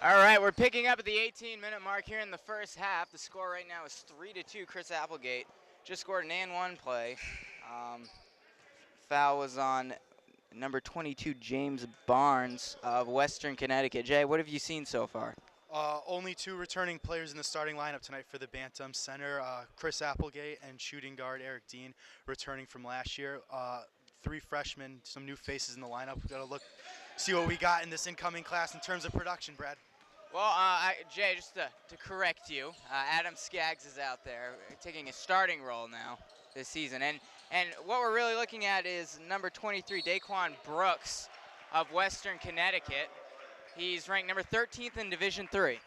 All right, we're picking up at the 18-minute mark here in the first half. The score right now is 3-2. Chris Applegate just scored an and one play. Foul was on number 22, James Barnes of Western Connecticut. Jay, what have you seen so far? Only two returning players in the starting lineup tonight for the Bantam center, Chris Applegate and shooting guard Eric Dean, returning from last year. Three freshmen, some new faces in the lineup. We've got to look, see what we got in this incoming class in terms of production, Brad. Well, Jay, just to correct you, Adam Skaggs is out there taking a starting role now this season. And what we're really looking at is number 23, Daquan Brooks of Western Connecticut. He's ranked number 13th in Division III.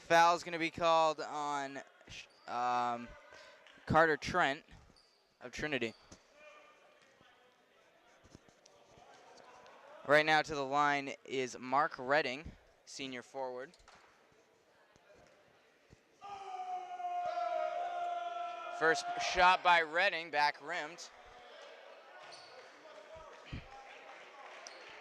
Foul's going to be called on Carter Trent of Trinity. Right now to the line is Mark Redding, senior forward. First shot by Redding, back rimmed.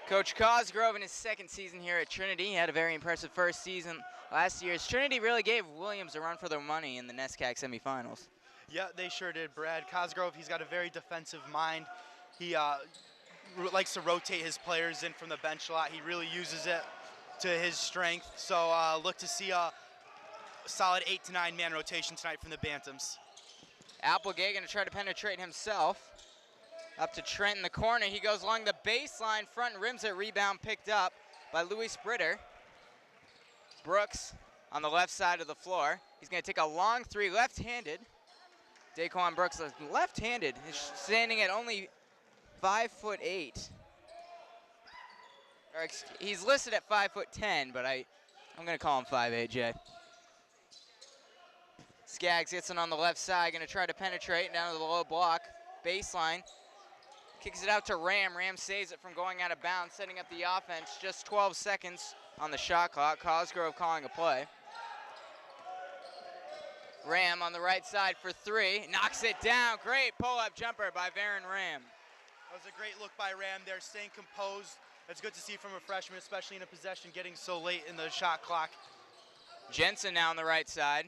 Coach Cosgrove in his second season here at Trinity had a very impressive first season last year. Trinity really gave Williams a run for their money in the NESCAC semifinals. Yeah, they sure did, Brad. Cosgrove, he's got a very defensive mind. He likes to rotate his players in from the bench a lot. He really uses it to his strength. So look to see a solid 8 to 9 man rotation tonight from the Bantams. Applegate going to try to penetrate himself. Up to Trent in the corner. He goes along the baseline, front rims it, rebound picked up by Luis Britter. Brooks on the left side of the floor. He's going to take a long three, left-handed. Daquan Brooks left-handed. He's standing at only 5'8". He's listed at 5'10", but I'm going to call him 5'8", Jay. Skaggs gets it on the left side, going to try to penetrate down to the low block. Baseline. Kicks it out to Ram. Ram saves it from going out of bounds, setting up the offense. Just 12 seconds on the shot clock. Cosgrove calling a play. Ram on the right side for three. Knocks it down. Great pull-up jumper by Varen Ram. That was a great look by Ram there, staying composed. That's good to see from a freshman, especially in a possession getting so late in the shot clock. Jensen now on the right side.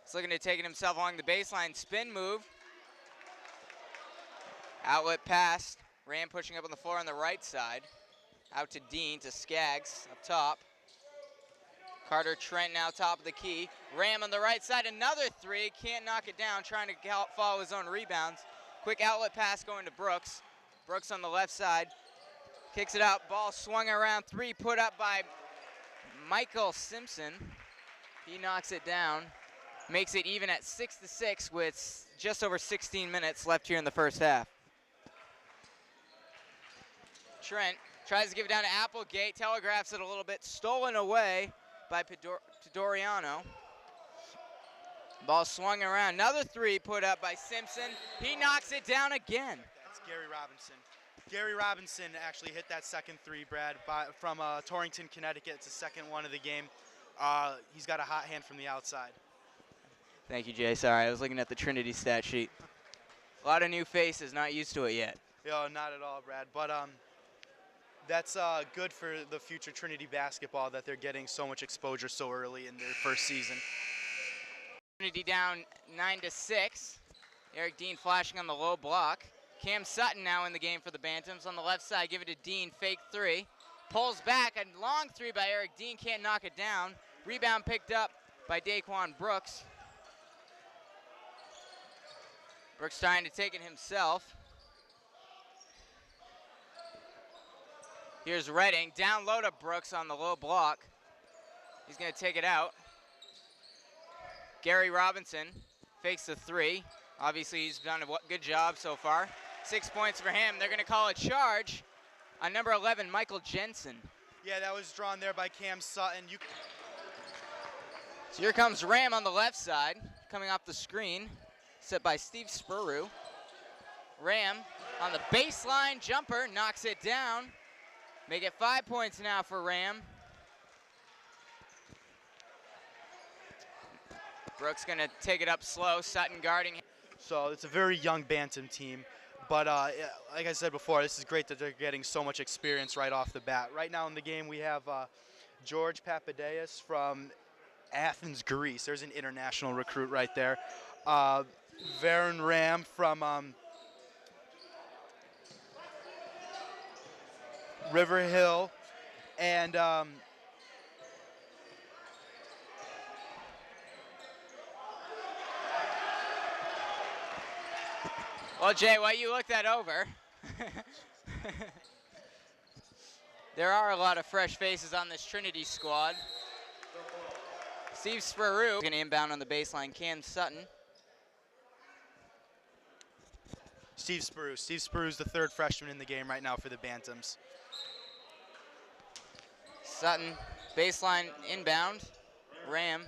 He's looking to take it himself along the baseline. Spin move. Outlet pass. Ram pushing up on the floor on the right side. Out to Dean, to Skaggs up top. Carter Trent now top of the key. Ram on the right side, another three. Can't knock it down, trying to follow his own rebounds. Quick outlet pass going to Brooks. Brooks on the left side. Kicks it out, ball swung around. Three put up by Michael Simpson. He knocks it down. Makes it even at 6-6 with just over 16 minutes left here in the first half. Trent tries to give it down to Applegate, telegraphs it a little bit, stolen away by Doriano. Ball swung around, another three put up by Simpson. He knocks it down again. That's Gary Robinson. Gary Robinson actually hit that second three, Brad, from Torrington, Connecticut. It's the second one of the game. He's got a hot hand from the outside. Thank you, Jay. Sorry, I was looking at the Trinity stat sheet. A lot of new faces, not used to it yet. Yo, not at all, Brad. But that's good for the future Trinity basketball that they're getting so much exposure so early in their first season. Trinity down 9-6. Eric Dean flashing on the low block. Cam Sutton now in the game for the Bantams. On the left side, give it to Dean, fake three. Pulls back, a long three by Eric Dean, can't knock it down. Rebound picked up by Daquan Brooks. Brooks trying to take it himself. Here's Redding, down low to Brooks on the low block. He's gonna take it out. Gary Robinson fakes the three. Obviously he's done a good job so far. 6 points for him. They're gonna call a charge on number 11, Michael Jensen. Yeah, that was drawn there by Cam Sutton. So here comes Ram on the left side, coming off the screen, set by Steve Spurru. Ram on the baseline, jumper, knocks it down. Make it 5 points now for Ram. Brooks gonna take it up slow, Sutton guarding. So it's a very young Bantam team. But like I said before, this is great that they're getting so much experience right off the bat. Right now in the game, we have George Papadakis from Athens, Greece. There's an international recruit right there. Varen Ram from River Hill, and well, Jay, while you look that over, there are a lot of fresh faces on this Trinity squad. Steve Sparrow going to inbound on the baseline. Cam Sutton. Steve Sparrow. Steve Sparrow's the third freshman in the game right now for the Bantams. Sutton, baseline inbound. Ram.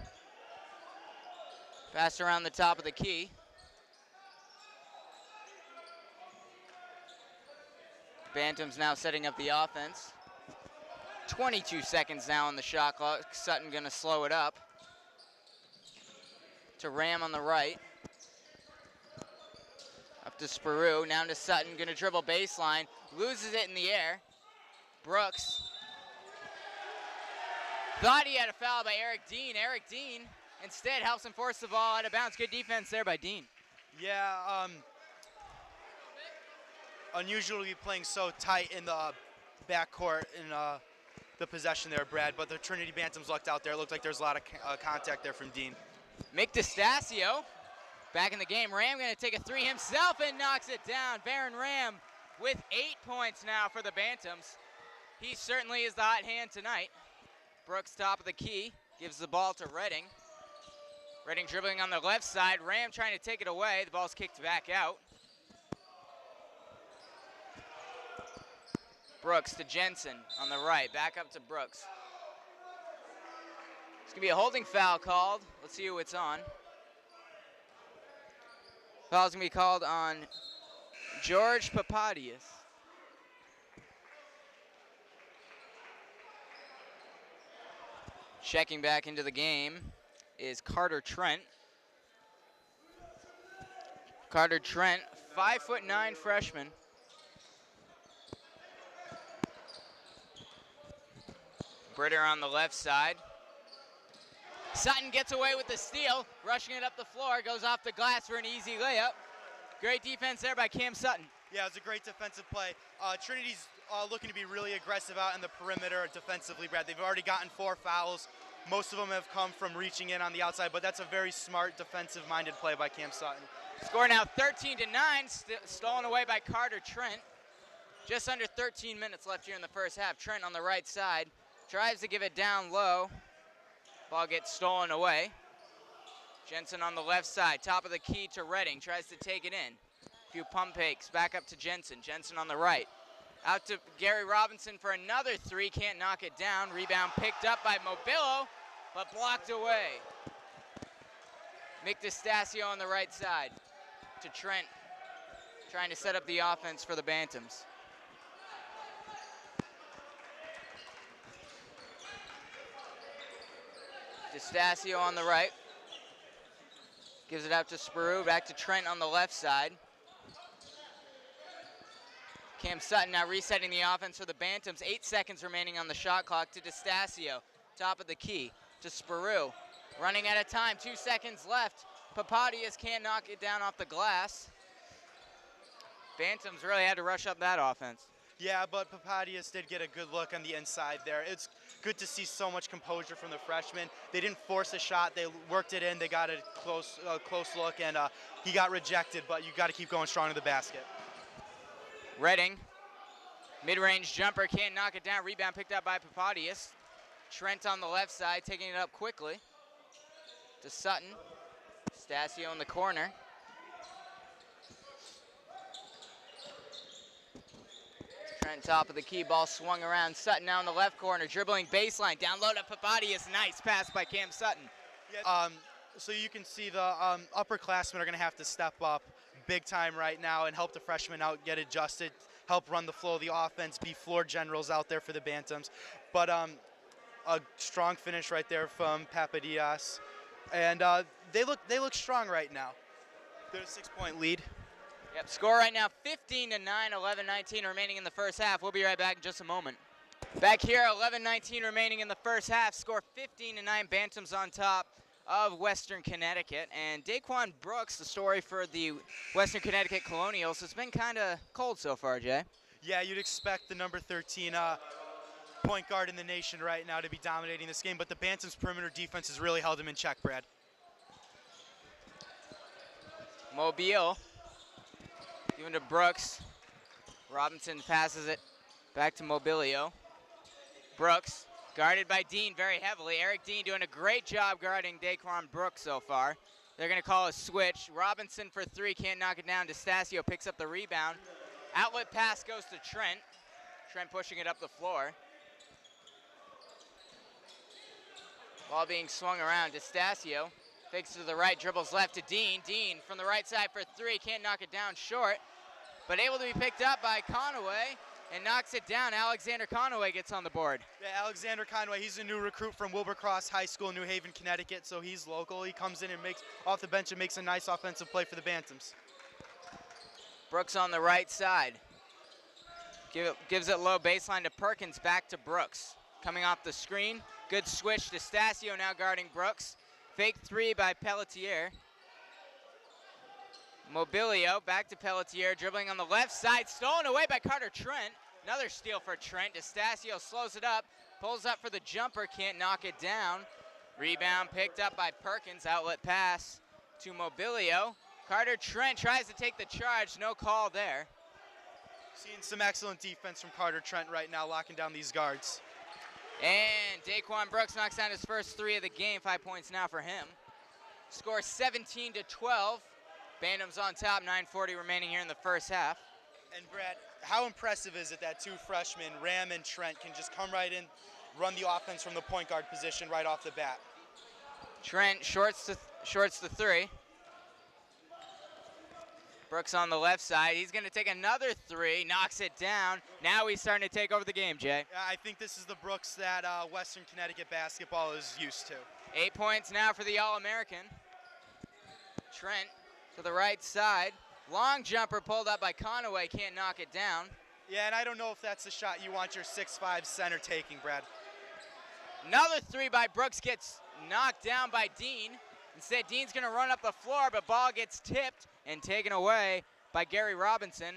Pass around the top of the key. Bantams now setting up the offense. 22 seconds now on the shot clock. Sutton going to slow it up. To Ram on the right. Up to Sparrow, now to Sutton, gonna dribble baseline, loses it in the air. Brooks. Thought he had a foul by Eric Dean. Eric Dean instead helps him force the ball out of bounds. Good defense there by Dean. Yeah, unusual to be playing so tight in the backcourt in the possession there, Brad, but the Trinity Bantams lucked out there. It looked like there's a lot of contact there from Dean. Mick DeStasio back in the game. Ram going to take a three himself and knocks it down. Baron Ram with 8 points now for the Bantams. He certainly is the hot hand tonight. Brooks top of the key, gives the ball to Redding. Redding dribbling on the left side. Ram trying to take it away. The ball's kicked back out. Brooks to Jensen on the right. Back up to Brooks. It's going to be a holding foul called. Let's see who it's on. Foul's going to be called on George Papadakis. Checking back into the game is Carter Trent. Carter Trent, 5'9" freshman. Britter on the left side. Sutton gets away with the steal, rushing it up the floor, goes off the glass for an easy layup. Great defense there by Cam Sutton. Yeah, it was a great defensive play. Trinity's looking to be really aggressive out in the perimeter defensively, Brad. They've already gotten 4 fouls. Most of them have come from reaching in on the outside, but that's a very smart defensive-minded play by Cam Sutton. Score now 13-9, stolen away by Carter Trent. Just under 13 minutes left here in the first half. Trent on the right side, tries to give it down low. Ball gets stolen away. Jensen on the left side, top of the key to Redding, tries to take it in. A few pump fakes, back up to Jensen. Jensen on the right. Out to Gary Robinson for another three, can't knock it down. Rebound picked up by Mobillo, but blocked away. Mick DeStasio on the right side to Trent, trying to set up the offense for the Bantams. DeStasio on the right. Gives it out to Sparrow, back to Trent on the left side. Cam Sutton now resetting the offense for the Bantams. 8 seconds remaining on the shot clock to DeStasio. Top of the key to Sparrow. Running out of time, 2 seconds left. Papadakis can't knock it down off the glass. Bantams really had to rush up that offense. Yeah, but Papadakis did get a good look on the inside there. It's good to see so much composure from the freshmen. They didn't force a shot. They worked it in. They got a close look, and he got rejected, but you got to keep going strong to the basket. Redding, mid-range jumper, can't knock it down. Rebound picked up by Papadakis. Trent on the left side, taking it up quickly to Sutton. Stasio in the corner. Trent top of the key, ball swung around. Sutton now in the left corner, dribbling baseline, down low to Papadakis. Nice pass by Cam Sutton. So you can see the upperclassmen are going to have to step up big time right now and help the freshmen out get adjusted, help run the flow of the offense, be floor generals out there for the Bantams. But a strong finish right there from Papadakis, and they look strong right now. They're a 6-point lead. Yep, score right now 15-9, 11-19 remaining in the first half. We'll be right back in just a moment. Back here, 11-19 remaining in the first half. Score 15-9, Bantams on top of Western Connecticut. And Daquan Brooks, the story for the Western Connecticut Colonials. It's been kind of cold so far, Jay. Yeah, you'd expect the number 13 point guard in the nation right now to be dominating this game, but the Bantams' perimeter defense has really held him in check, Brad. Mobile, given to Brooks. Robinson passes it back to Mobilio. Brooks, guarded by Dean very heavily. Eric Dean doing a great job guarding Daquan Brooks so far. They're going to call a switch. Robinson for three, can't knock it down. DeStasio picks up the rebound. Outlet pass goes to Trent. Trent pushing it up the floor. Ball being swung around. DeStasio fakes to the right, dribbles left to Dean. Dean from the right side for three, can't knock it down short, but able to be picked up by Conaway and knocks it down. Alexander Conaway gets on the board. Yeah, Alexander Conway, he's a new recruit from Wilbur-Cross High School in New Haven, Connecticut, so he's local. He comes in and makes off the bench and makes a nice offensive play for the Bantams. Brooks on the right side. Gives it low baseline to Perkins, back to Brooks. Coming off the screen, good switch to Stasio now guarding Brooks. Fake three by Pelletier. Mobilio back to Pelletier, dribbling on the left side, stolen away by Carter Trent. Another steal for Trent. DeStasio slows it up, pulls up for the jumper, can't knock it down. Rebound picked up by Perkins, outlet pass to Mobilio. Carter Trent tries to take the charge, no call there. Seeing some excellent defense from Carter Trent right now, locking down these guards. And Daquan Brooks knocks down his first three of the game, 5 points now for him. Score 17-12. Bantams on top, 9:40 remaining here in the first half. And Brad, how impressive is it that two freshmen, Ram and Trent, can just come right in, run the offense from the point guard position right off the bat? Trent shorts the three. Brooks on the left side. He's going to take another three, knocks it down. Now he's starting to take over the game, Jay. Yeah, I think this is the Brooks that Western Connecticut basketball is used to. 8 points now for the All-American. Trent to the right side. Long jumper pulled up by Conaway, can't knock it down. Yeah, and I don't know if that's the shot you want your 6'5" center taking, Brad. Another three by Brooks gets knocked down by Dean. Instead, Dean's going to run up the floor, but ball gets tipped and taken away by Gary Robinson.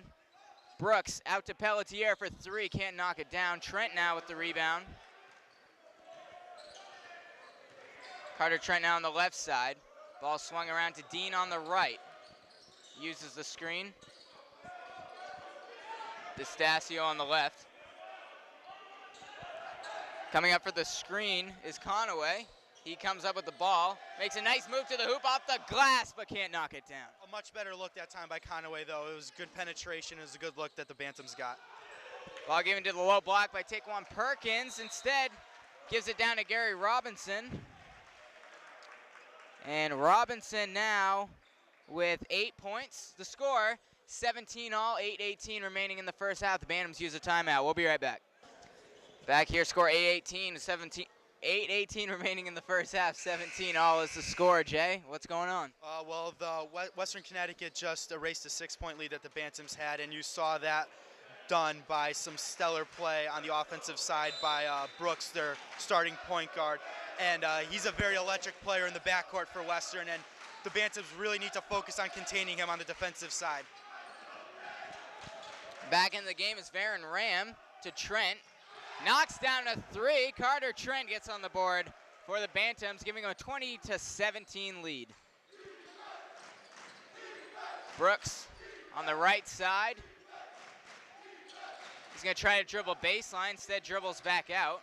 Brooks out to Pelletier for three, can't knock it down. Trent now with the rebound. Carter Trent now on the left side. Ball swung around to Dean on the right. Uses the screen. DeStasio on the left. Coming up for the screen is Conaway. He comes up with the ball, makes a nice move to the hoop off the glass, but can't knock it down. A much better look that time by Conaway, though. It was good penetration. It was a good look that the Bantams got. Ball given to the low block by Taquan Perkins. Instead, gives it down to Gary Robinson. And Robinson now with 8 points. The score, 17 all, 8:18 remaining in the first half. The Bantams use a timeout. We'll be right back. Back here, score 8:18 to 8:18 remaining in the first half. 17 all is the score. Jay, what's going on? Well, the Western Connecticut just erased a 6-point lead that the Bantams had, and you saw that done by some stellar play on the offensive side by Brooks, their starting point guard. And he's a very electric player in the backcourt for Western, and the Bantams really need to focus on containing him on the defensive side. Back in the game is Varen Ram to Trent. Knocks down a three. Carter Trent gets on the board for the Bantams, giving him a 20-17 lead. Brooks on the right side. He's going to try to dribble baseline, instead dribbles back out.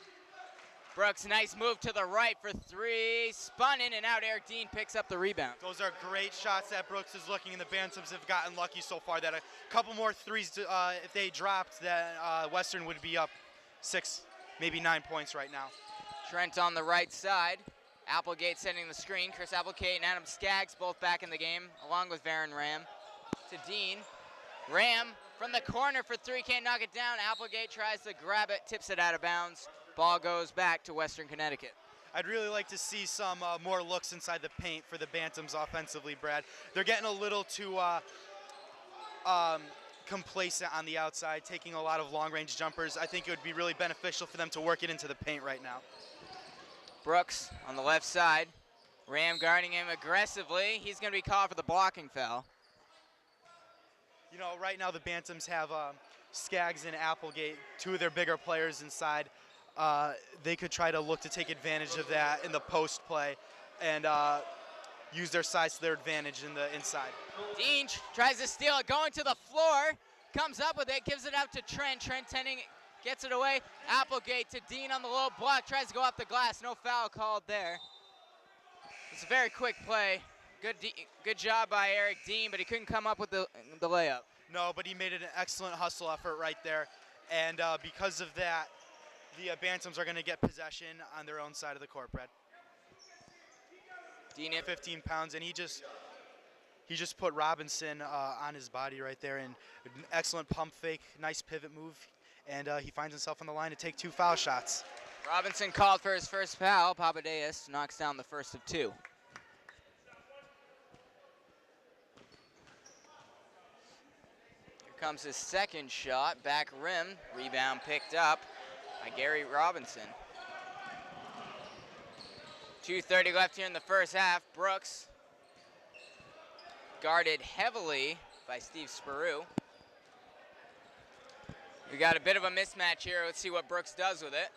Brooks, nice move to the right for three. Spun in and out. Eric Dean picks up the rebound. Those are great shots that Brooks is looking, and the Bantams have gotten lucky so far that a couple more threes, if they dropped, that Western would be up 6, maybe 9 points right now. Trent on the right side. Applegate sending the screen. Chris Applegate and Adam Skaggs both back in the game, along with Varen Ram. To Dean. Ram from the corner for three, can't knock it down. Applegate tries to grab it, tips it out of bounds. Ball goes back to Western Connecticut. I'd really like to see some more looks inside the paint for the Bantams offensively, Brad. They're getting a little too complacent on the outside, taking a lot of long-range jumpers. I think it would be really beneficial for them to work it into the paint right now. Brooks on the left side. Ram guarding him aggressively. He's going to be called for the blocking foul. You know, right now the Bantams have Skaggs and Applegate, two of their bigger players inside. They could try to look to take advantage of that in the post play and use their size to their advantage in the inside. Dean tries to steal it, going to the floor, comes up with it, gives it out to Trent. Trent gets it away. Applegate to Dean on the low block, tries to go off the glass. No foul called there. It's a very quick play. Good job by Eric Dean, but he couldn't come up with the layup. No, but he made it an excellent hustle effort right there. And because of that, the Bantams are going to get possession on their own side of the court, Brad. Dean 15 pounds, and he just put Robinson on his body right there, and an excellent pump fake, nice pivot move, and he finds himself on the line to take 2 foul shots. Robinson called for his first foul. Papadakis knocks down the first of 2. Here comes his second shot, back rim, rebound picked up by Gary Robinson. 2:30 left here in the first half. Brooks guarded heavily by Steve Sparrow. We got a bit of a mismatch here. Let's see what Brooks does with it.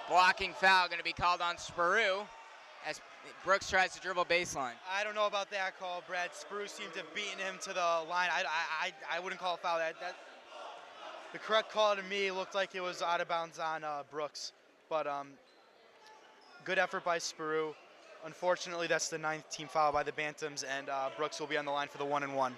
Blocking foul going to be called on Sparrow as Brooks tries to dribble baseline. I don't know about that call, Brad. Sparrow seemed to have beaten him to the line. I wouldn't call a foul. The correct call to me looked like it was out of bounds on Brooks. But good effort by Sparrow. Unfortunately, that's the 9th team foul by the Bantams, and Brooks will be on the line for the 1-and-1.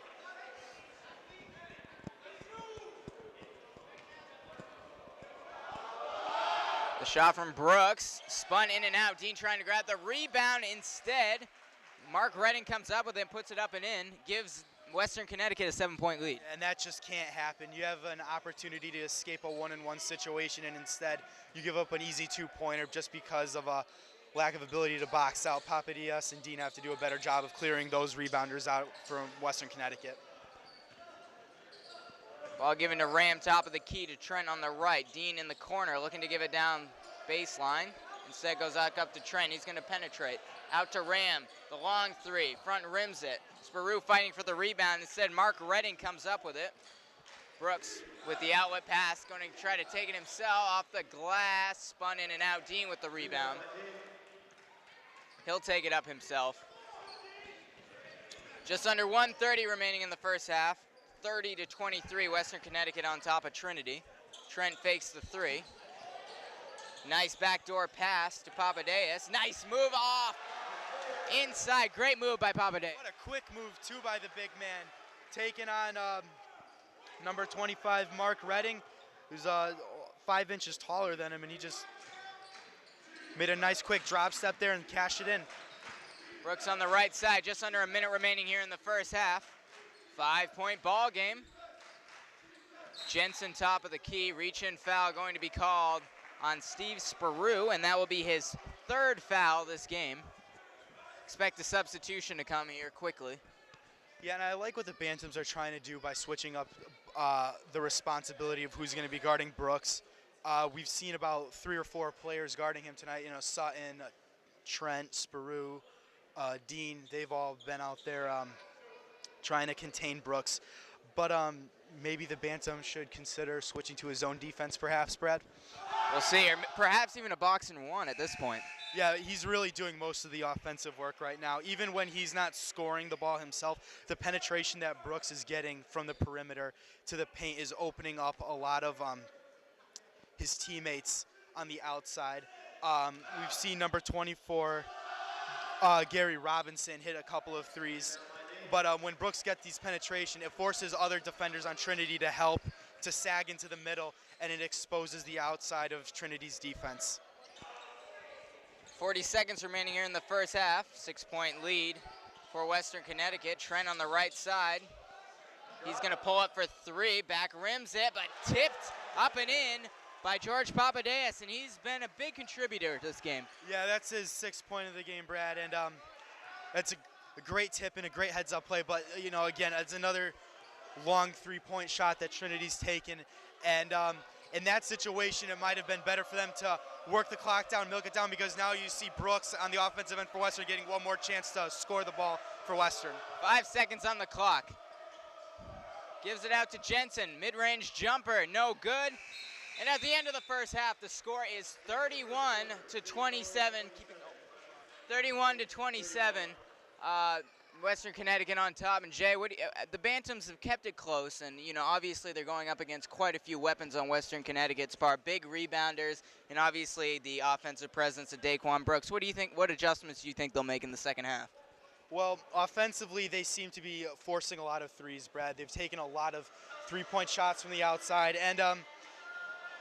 The shot from Brooks, spun in and out. Dean trying to grab the rebound instead. Mark Redding comes up with it and puts it up and in, gives Western Connecticut a 7-point lead. And that just can't happen. You have an opportunity to escape a 1-and-1 situation, and instead you give up an easy 2-pointer just because of a lack of ability to box out. Papadakis and Dean have to do a better job of clearing those rebounders out from Western Connecticut. Ball given to Ram, top of the key to Trent on the right. Dean in the corner looking to give it down baseline. Instead goes back up to Trent. He's going to penetrate. Out to Ram, the long 3, front rims it. Sparrow fighting for the rebound. Instead, Mark Redding comes up with it. Brooks with the outlet pass, going to try to take it himself off the glass. Spun in and out. Dean with the rebound. He'll take it up himself. Just under 1:30 remaining in the first half. 30-23, Western Connecticut on top of Trinity. Trent fakes the 3. Nice backdoor pass to Papadakis. Nice move off. Inside, great move by Papadakis. What a quick move, too, by the big man. Taking on number 25, Mark Redding, who's 5 inches taller than him, and he just made a nice quick drop step there and cashed it in. Brooks on the right side, just under a minute remaining here in the first half. 5-point ball game. Jensen top of the key, reach-in foul going to be called on Steve Sparrow, and that will be his 3rd foul this game. Expect a substitution to come here quickly. Yeah, and I like what the Bantams are trying to do by switching up the responsibility of who's going to be guarding Brooks. We've seen about 3 or 4 players guarding him tonight. You know, Sutton, Trent, Sparrow, Dean. They've all been out there trying to contain Brooks. But maybe the Bantam should consider switching to his zone defense, perhaps, Brad? We'll see, or perhaps even a box-and-1 at this point. Yeah, he's really doing most of the offensive work right now. Even when he's not scoring the ball himself, the penetration that Brooks is getting from the perimeter to the paint is opening up a lot of his teammates on the outside. We've seen number 24, Gary Robinson, hit a couple of threes. But when Brooks gets these penetration, it forces other defenders on Trinity to help, to sag into the middle, and it exposes the outside of Trinity's defense. 40 seconds remaining here in the first half. 6-point lead for Western Connecticut. Trent on the right side. He's going to pull up for 3. Back rims it, but tipped up and in by George Papadakis, and he's been a big contributor to this game. Yeah, that's his 6th point of the game, Brad, and that's a great tip and a great heads-up play, but, you know, again, it's another long three-point shot that Trinity's taken. And in that situation, it might have been better for them to work the clock down, milk it down, because now you see Brooks on the offensive end for Western getting one more chance to score the ball for Western. 5 seconds on the clock. Gives it out to Jensen. Mid-range jumper, no good. And at the end of the first half, the score is 31-27. 31-27. Western Connecticut on top. And Jay, the Bantams have kept it close, and you know, obviously they're going up against quite a few weapons on Western Connecticut's part. Big rebounders, and obviously the offensive presence of Daquan Brooks. What do you think? What adjustments do you think they'll make in the second half? Well, offensively, they seem to be forcing a lot of threes, Brad. They've taken a lot of three-point shots from the outside, and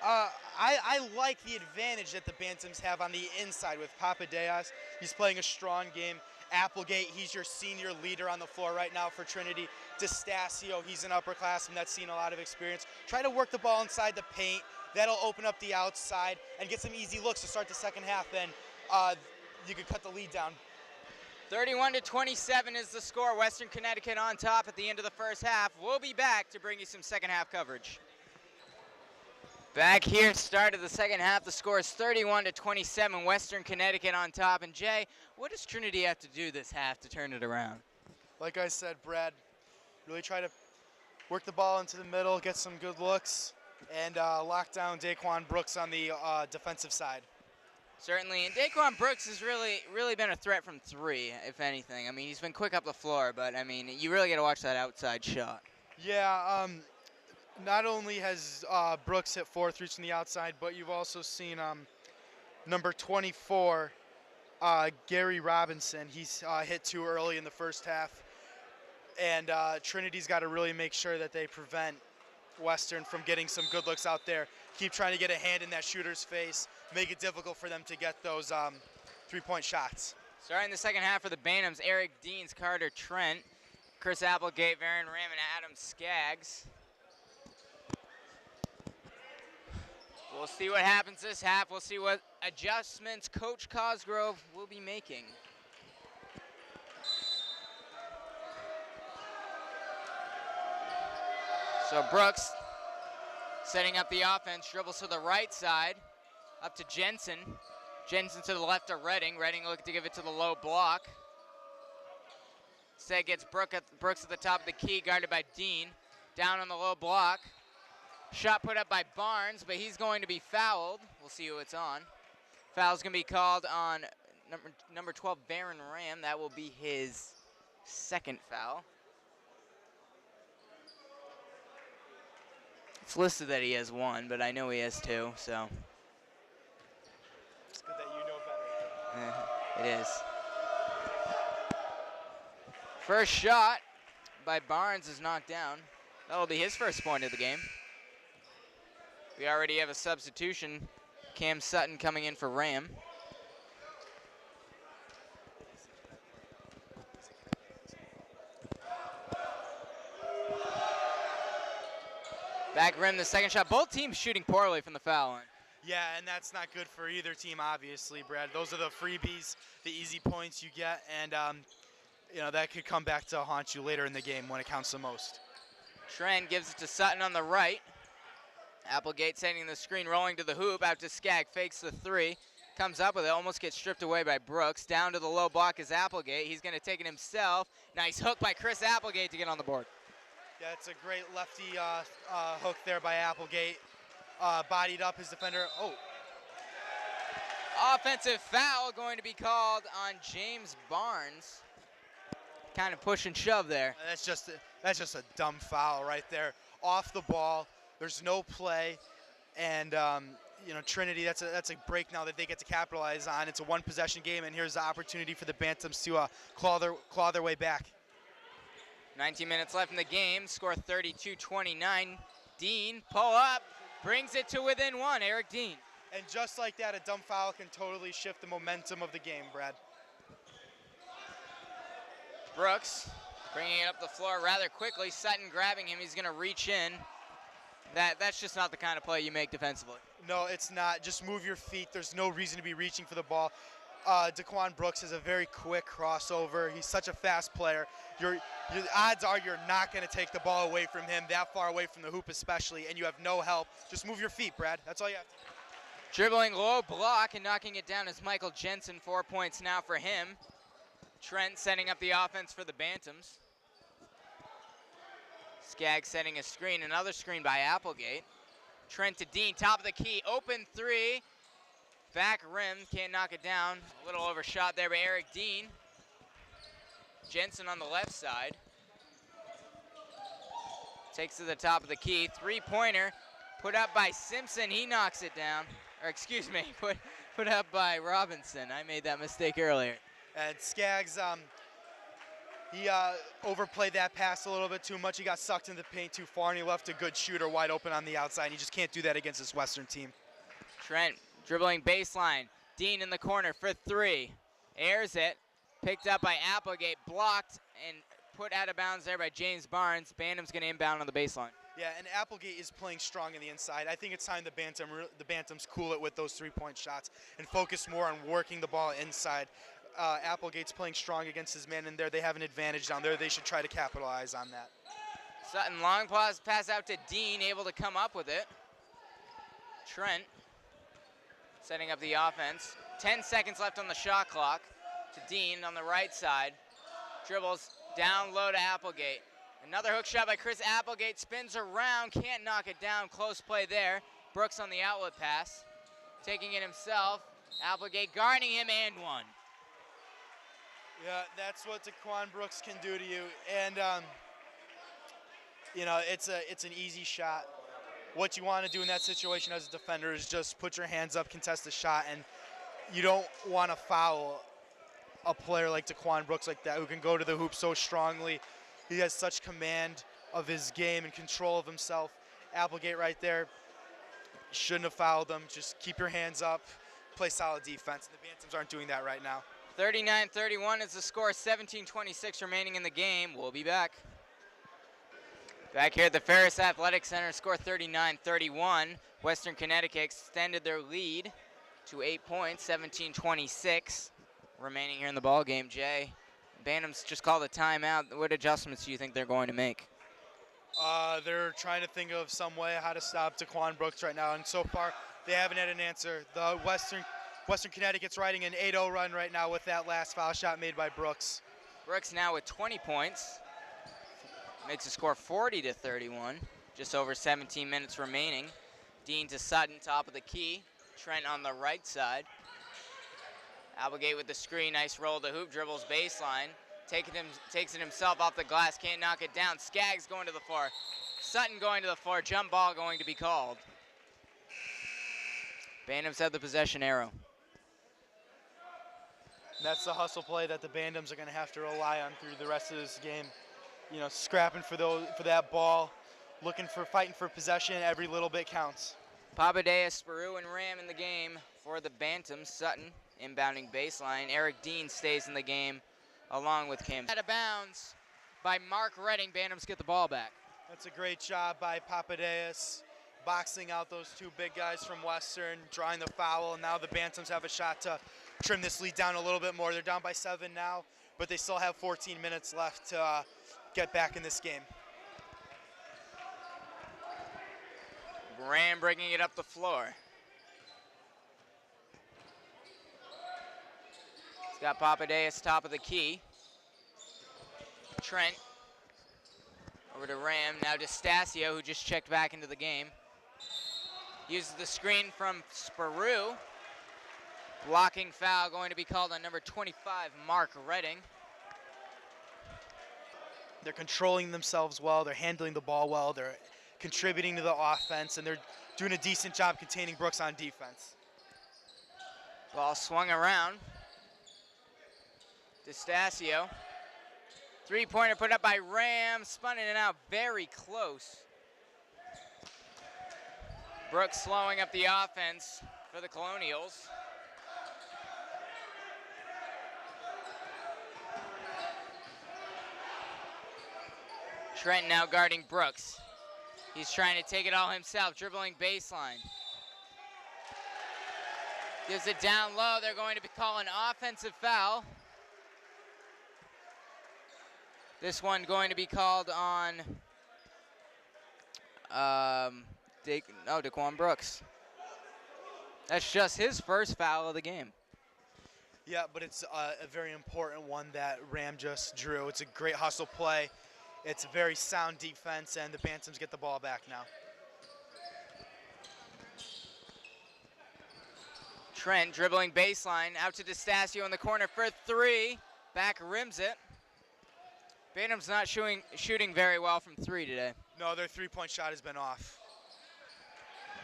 I like the advantage that the Bantams have on the inside with Papadeyas. He's playing a strong game. Applegate, he's your senior leader on the floor right now for Trinity. DeStasio, he's an upperclassman that's seen a lot of experience. Try to work the ball inside the paint. That'll open up the outside and get some easy looks to start the second half. Then you could cut the lead down. 31-27 is the score. Western Connecticut on top at the end of the first half. We'll be back to bring you some second half coverage. Back here, start of the second half. The score is 31-27. Western Connecticut on top. And Jay, what does Trinity have to do this half to turn it around? Like I said, Brad, really try to work the ball into the middle, get some good looks, and lock down Daquan Brooks on the defensive side. Certainly, and Daquan Brooks has really been a threat from three, if anything. I mean, he's been quick up the floor, but I mean, you really got to watch that outside shot. Yeah, not only has Brooks hit 4 threes from the outside, but you've also seen number 24, Gary Robinson. He's hit 2 early in the first half. And Trinity's got to really make sure that they prevent Western from getting some good looks out there. Keep trying to get a hand in that shooter's face, make it difficult for them to get those three-point shots. Starting the second half for the Bantams, Eric Deans, Carter Trent, Chris Applegate, Varen Ram, and Adam Skaggs. We'll see what happens this half. We'll see what adjustments Coach Cosgrove will be making. So Brooks setting up the offense, dribbles to the right side, up to Jensen. Jensen to the left of Redding. Redding looking to give it to the low block. Instead gets Brooks at the top of the key, guarded by Dean. Down on the low block. Shot put up by Barnes, but he's going to be fouled. We'll see who it's on. Foul's going to be called on number 12, Varen Ram. That will be his second foul. It's listed that he has 1, but I know he has 2, so. It's good that you know better. It is. First shot by Barnes is knocked down. That'll be his first point of the game. We already have a substitution. Cam Sutton coming in for Ram. Back rim, the second shot. Both teams shooting poorly from the foul line. Yeah, and that's not good for either team, obviously, Brad. Those are the freebies, the easy points you get, and you know, that could come back to haunt you later in the game when it counts the most. Trent gives it to Sutton on the right. Applegate setting the screen, rolling to the hoop, out to Skaggs, fakes the 3, comes up with it, almost gets stripped away by Brooks. Down to the low block is Applegate. He's going to take it himself. Nice hook by Chris Applegate to get on the board. Yeah, it's a great lefty hook there by Applegate. Bodied up his defender. Oh. Offensive foul going to be called on James Barnes. Kind of push and shove there. That's just a dumb foul right there. Off the ball. There's no play, and you know, Trinity. That's a break now that they get to capitalize on. It's a one-possession game, and here's the opportunity for the Bantams to claw their way back. 19 minutes left in the game. Score 32-29. Dean pull up, brings it to within 1. Eric Dean. And just like that, a dumb foul can totally shift the momentum of the game, Brad. Brooks bringing it up the floor rather quickly. Sutton grabbing him. He's going to reach in. That's just not the kind of play you make defensively. No, it's not. Just move your feet. There's no reason to be reaching for the ball. Daquan Brooks is a very quick crossover. He's such a fast player. Your odds are you're not going to take the ball away from him, that far away from the hoop especially, and you have no help. Just move your feet, Brad. That's all you have to do. Dribbling low block and knocking it down is Michael Jensen. 4 points now for him. Trent setting up the offense for the Bantams. Skaggs setting a screen, another screen by Applegate. Trent to Dean, top of the key, open three. Back rim, can't knock it down. A little overshot there by Eric Dean. Jensen on the left side. Takes to the top of the key, three-pointer. Put up by Simpson, he knocks it down. Or excuse me, put up by Robinson. I made that mistake earlier. And Skaggs, he overplayed that pass a little bit too much. He got sucked into the paint too far, and he left a good shooter wide open on the outside. And you just can't do that against this Western team. Trent dribbling baseline. Dean in the corner for three. Airs it. Picked up by Applegate. Blocked and put out of bounds there by James Barnes. Bantam's going to inbound on the baseline. Yeah, and Applegate is playing strong in the inside. I think it's time the Bantams cool it with those three-point shots and focus more on working the ball inside. Applegate's playing strong against his man in there. They have an advantage down there. They should try to capitalize on that. Sutton, long pass out to Dean, able to come up with it. Trent setting up the offense. 10 seconds left on the shot clock. To Dean on the right side. Dribbles down low to Applegate. Another hook shot by Chris Applegate. Spins around, can't knock it down. Close play there. Brooks on the outlet pass. Taking it himself. Applegate guarding him and one. Yeah, that's what Daquan Brooks can do to you. And, you know, it's an easy shot. What you want to do in that situation as a defender is just put your hands up, contest the shot, and you don't want to foul a player like Daquan Brooks like that who can go to the hoop so strongly. He has such command of his game and control of himself. Applegate right there, shouldn't have fouled him. Just keep your hands up, play solid defense. The Bantams aren't doing that right now. 39-31 is the score, 17:26 remaining in the game. We'll be back. Back here at the Ferris Athletic Center, score 39-31. Western Connecticut extended their lead to 8 points, 17-26 remaining here in the ball game. Jay, Bantams just called a timeout. What adjustments do you think they're going to make? They're trying to think of some way how to stop Daquan Brooks right now, and so far they haven't had an answer. The Western Connecticut's riding an 8-0 run right now with that last foul shot made by Brooks. Brooks now with 20 points. Makes the score 40-31. Just over 17 minutes remaining. Dean to Sutton, top of the key. Trent on the right side. Applegate with the screen, nice roll to hoop, dribbles baseline. Takes it himself off the glass, can't knock it down. Skaggs going to the floor. Sutton going to the floor, jump ball going to be called. Bantams have the possession arrow. That's the hustle play that the Bantams are going to have to rely on through the rest of this game. You know, scrapping for that ball, fighting for possession. Every little bit counts. Papadea, Sparrow, and Ram in the game for the Bantams. Sutton inbounding baseline. Eric Dean stays in the game along with Kim. Out of bounds by Mark Redding. Bantams get the ball back. That's a great job by Papadea, boxing out those two big guys from Western, drawing the foul, and now the Bantams have a shot to trim this lead down a little bit more. They're down by 7 now, but they still have 14 minutes left to get back in this game. Ram bringing it up the floor. He's got Papadea top of the key. Trent over to Ram, now to Stasio, who just checked back into the game. Uses the screen from Sparrow. Blocking foul going to be called on number 25, Mark Redding. They're controlling themselves well, they're handling the ball well, they're contributing to the offense, and they're doing a decent job containing Brooks on defense. Ball swung around. DeStasio. Three-pointer put up by Ram, spun in and out very close. Brooks slowing up the offense for the Colonials. Trent now guarding Brooks. He's trying to take it all himself, dribbling baseline. Gives it down low. They're going to be calling offensive foul. This one going to be called on Daquan Brooks. That's just his first foul of the game. Yeah, but it's a very important one that Ram just drew. It's a great hustle play. It's very sound defense, and the Bantams get the ball back now. Trent dribbling baseline, out to DeStasio in the corner for three. Back rims it. Bantams not shooting very well from three today. No, their three-point shot has been off.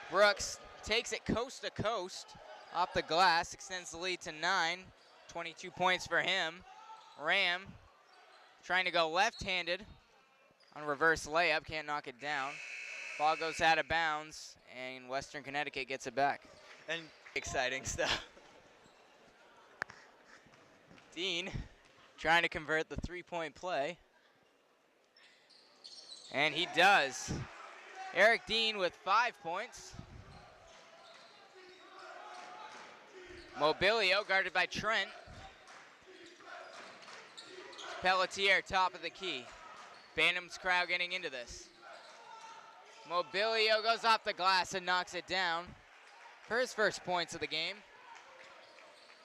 Brooks takes it coast to coast, off the glass, extends the lead to 9. 22 points for him. Ram trying to go left-handed on reverse layup, can't knock it down. Ball goes out of bounds, and Western Connecticut gets it back. And exciting stuff. Dean trying to convert the three-point play. And he does. Eric Dean with 5 points. Mobilio guarded by Trent. Pelletier top of the key. Bantams crowd getting into this. Mobilio goes off the glass and knocks it down for his first points of the game.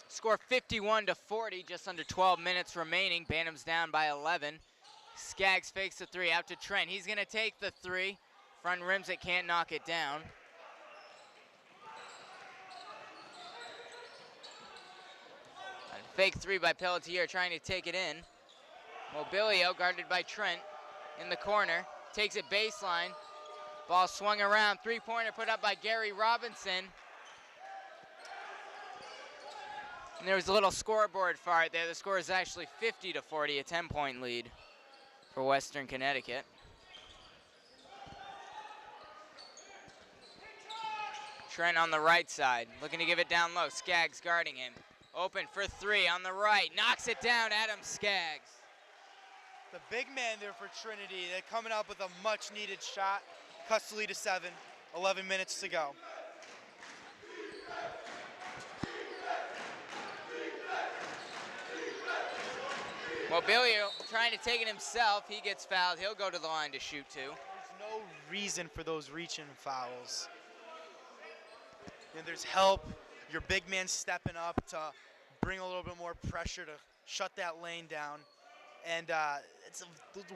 Score 51-40, just under 12 minutes remaining. Bantams down by 11. Skaggs fakes the three out to Trent. He's gonna take the three. Front rims it, can't knock it down. A fake three by Pelletier trying to take it in. Mobilio guarded by Trent in the corner. Takes it baseline. Ball swung around. Three-pointer put up by Gary Robinson. And there was a little scoreboard fart there. The score is actually 50-40, a 10-point lead for Western Connecticut. Trent on the right side, looking to give it down low. Skaggs guarding him. Open for three on the right. Knocks it down, Adam Skaggs. The big man there for Trinity. They're coming up with a much-needed shot. Cuts the lead to 7. 11 minutes to go. Mobilio trying to take it himself. He gets fouled. He'll go to the line to shoot two. There's no reason for those reach-in fouls. And there's help. Your big man stepping up to bring a little bit more pressure to shut that lane down. And it's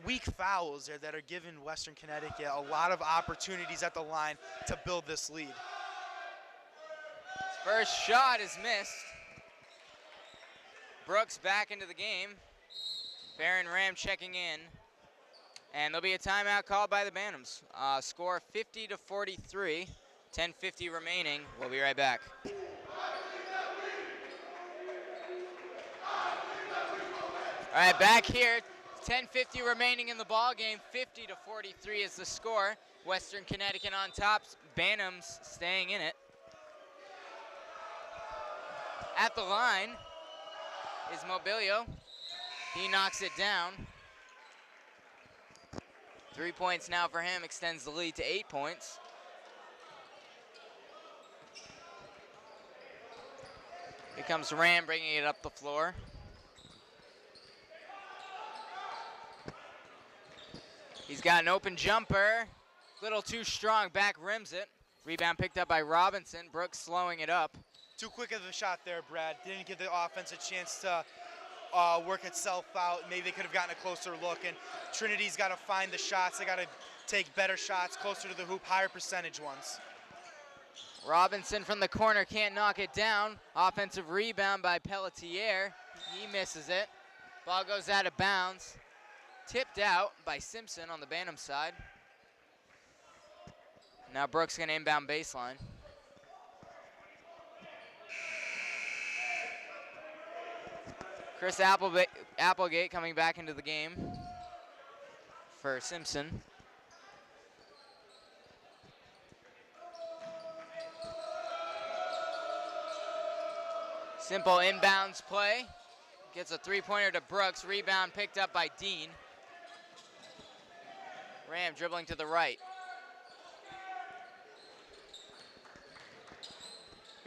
weak fouls there that are giving Western Connecticut a lot of opportunities at the line to build this lead. First shot is missed. Brooks back into the game. Baron Ram checking in. And there'll be a timeout called by the Bantams. Score 50-43, 10:50 remaining. We'll be right back. All right, back here. 10:50 remaining in the ball game. 50-43 is the score. Western Connecticut on top. Bantams staying in it. At the line is Mobilio. He knocks it down. 3 points now for him, extends the lead to 8 points. Here comes Ram bringing it up the floor. He's got an open jumper, little too strong, back rims it. Rebound picked up by Robinson, Brooks slowing it up. Too quick of a shot there, Brad. Didn't give the offense a chance to work itself out. Maybe they could have gotten a closer look. And Trinity's got to find the shots. They got to take better shots, closer to the hoop, higher percentage ones. Robinson from the corner can't knock it down. Offensive rebound by Pelletier. He misses it. Ball goes out of bounds. Tipped out by Simpson on the Bantam side. Now Brooks gonna inbound baseline. Chris Applegate coming back into the game for Simpson. Simple inbounds play. Gets a three-pointer to Brooks. Rebound picked up by Dean. Ram dribbling to the right.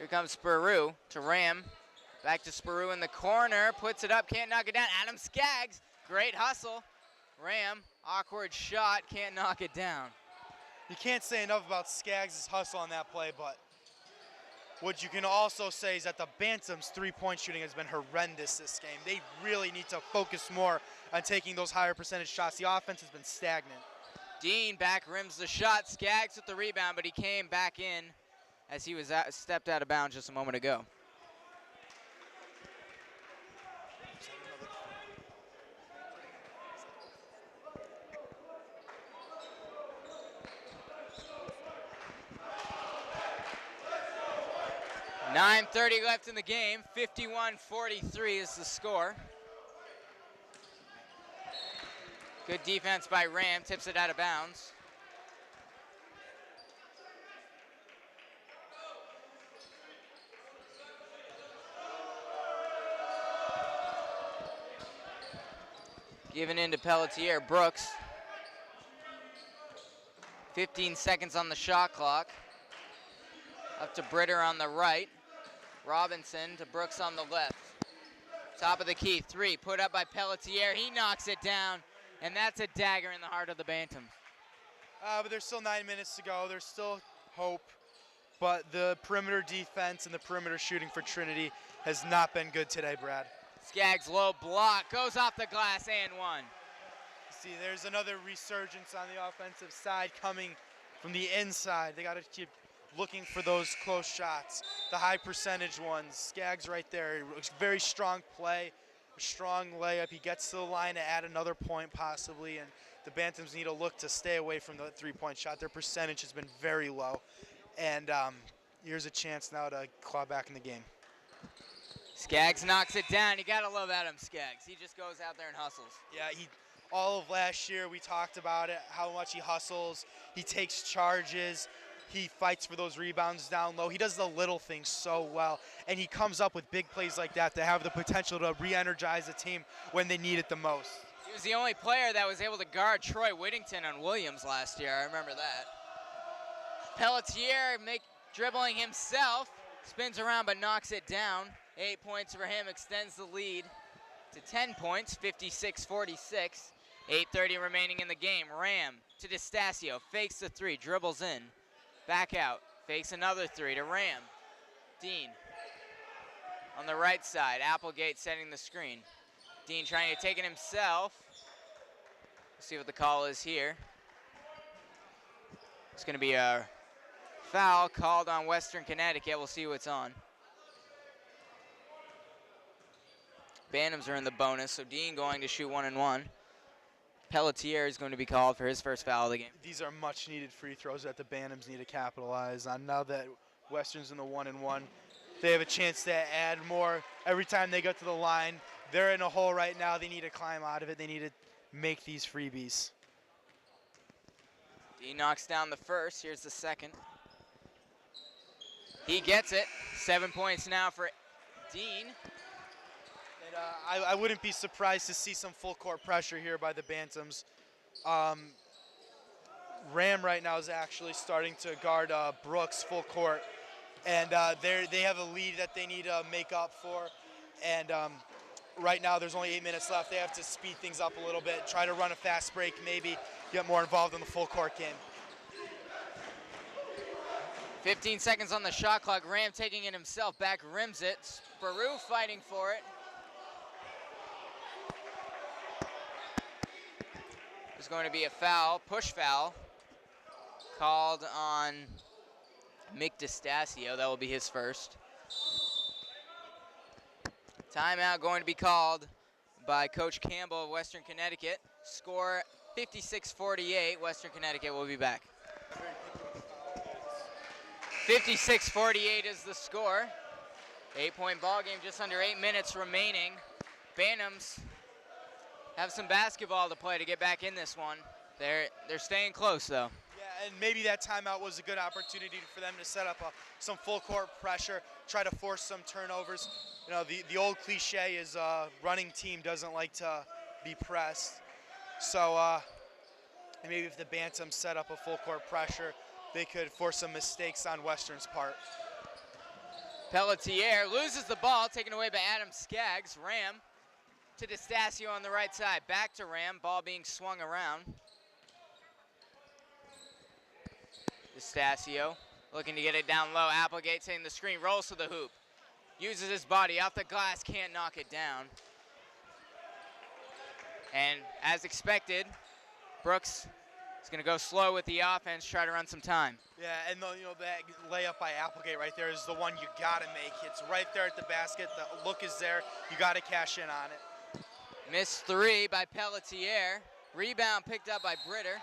Here comes Spurue to Ram. Back to Spurue in the corner, puts it up, can't knock it down. Adam Skaggs, great hustle. Ram, awkward shot, can't knock it down. You can't say enough about Skaggs' hustle on that play, but what you can also say is that the Bantams' three-point shooting has been horrendous this game. They really need to focus more on taking those higher percentage shots. The offense has been stagnant. Dean back rims the shot, Skaggs with the rebound, but he came back in as he was stepped out of bounds just a moment ago. .9:30 left in the game, 51-43 is the score. Good defense by Ram, tips it out of bounds. Given in to Pelletier, Brooks. 15 seconds on the shot clock. Up to Britter on the right. Robinson to Brooks on the left. Top of the key, three, put up by Pelletier. He knocks it down, and that's a dagger in the heart of the Bantams. But there's still 9 minutes to go. There's still hope. But the perimeter defense and the perimeter shooting for Trinity has not been good today, Brad. Skaggs low block, goes off the glass and one. See, there's another resurgence on the offensive side coming from the inside. They got to keep looking for those close shots, the high percentage ones. Skaggs right there, very strong play, a strong layup. He gets to the line to add another point possibly, and the Bantams need to look to stay away from the three-point shot. Their percentage has been very low, and here's a chance now to claw back in the game. Skaggs knocks it down. You gotta love Adam Skaggs. He just goes out there and hustles. Yeah, all of last year we talked about it, how much he hustles. He takes charges. He fights for those rebounds down low. He does the little things so well, and he comes up with big plays like that to have the potential to re-energize the team when they need it the most. He was the only player that was able to guard Troy Whittington on Williams last year. I remember that. Pelletier dribbling himself, spins around but knocks it down. 8 points for him, extends the lead to 10 points, 56-46. 8:30 remaining in the game. Ram to DeStasio, fakes the three, dribbles in. Back out, fakes another three to Ram. Dean on the right side, Applegate setting the screen. Dean trying to take it himself. Let's see what the call is here. It's gonna be a foul called on Western Connecticut. We'll see what's on. Bantams are in the bonus, so Dean going to shoot 1-and-1. Pelletier is going to be called for his first foul of the game. These are much needed free throws that the Bantams need to capitalize on. Now that Western's in the 1-and-1, they have a chance to add more. Every time they get to the line, they're in a hole right now. They need to climb out of it. They need to make these freebies. Dean knocks down the first. Here's the second. He gets it. 7 points now for Dean. I wouldn't be surprised to see some full court pressure here by the Bantams. Ram right now is actually starting to guard Brooks full court, and they have a lead that they need to make up for. And right now there's only 8 minutes left. They have to speed things up a little bit, try to run a fast break, maybe get more involved in the full court game. 15 seconds on the shot clock. Ram taking it himself, back rims it. Spurue fighting for it. There's going to be a foul, push foul, called on Mick DeStasio. That will be his first. Timeout going to be called by Coach Campbell of Western Connecticut. Score 56-48. Western Connecticut will be back. 56-48 is the score. 8-point ball game, just under 8 minutes remaining. Bantams have some basketball to play to get back in this one. They're staying close though. Yeah, and maybe that timeout was a good opportunity for them to set up some full court pressure, try to force some turnovers. You know, the old cliche is running team doesn't like to be pressed. So maybe if the Bantams set up a full court pressure, they could force some mistakes on Western's part. Pelletier loses the ball, taken away by Adam Skaggs. Ram to DeStasio on the right side. Back to Ram, ball being swung around. DeStasio looking to get it down low. Applegate taking the screen, rolls to the hoop. Uses his body off the glass, can't knock it down. And as expected, Brooks is going to go slow with the offense, try to run some time. Yeah, and that layup by Applegate right there is the one you got to make. It's right there at the basket. The look is there. You got to cash in on it. Missed three by Pelletier. Rebound picked up by Britter.